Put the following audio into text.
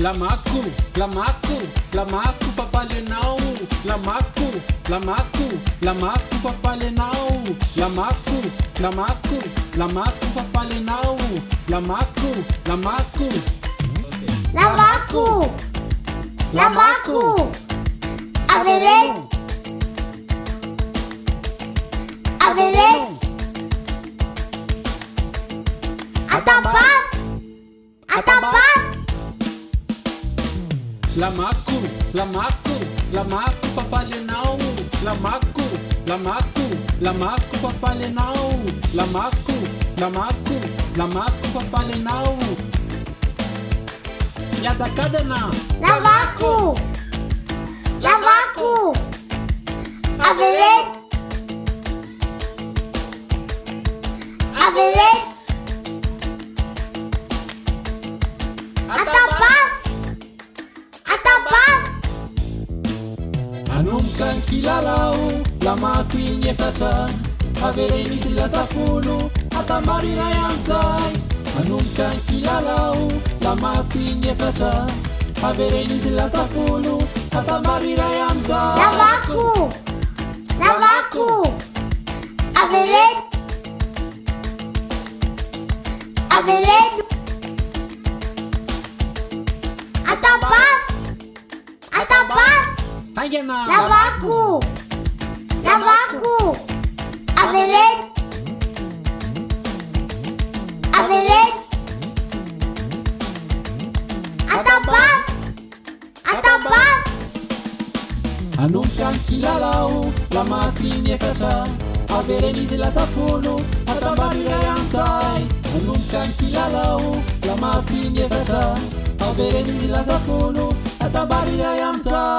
Lamaku, lamaku, lamaku papalenau. Lamaku, lamaku, lamaku papalenau. Lamaku, lamaku, lamaku papalenau. Lamaku, lamaku. Lamaku. Lamaku. Averen. Averen. Atapat. Atapat. Lamaku, lamaku, lamaku papalenau. Lamaku, lamaku, lamaku papalenau. Lamaku, lamaku, lamaku papalenau. Yada kadana. Lamaku. Lamaku. Averen. Averen. Atapat. Atapat. Anong kang kilalau, lamaku inyefatan. Avereni sila sa puno, at amari na yansay. Anong kang kilalau, lamaku inyefatan. Avereni sila sa puno, at amari na yansay. Lamaku. Lamaku. Averen. Averen. Atapat. Atapat. Ayan na. Lamaku. Lamaku. Averen. Averen. Atapat. Atapat. Anong kang kilalau, lamaku inyefatan. Avereni sila sa puno, at amari na yansay. Anong kang kilalau, lamaku inyefatan. Avereni sila sa puno, at amari na yansay.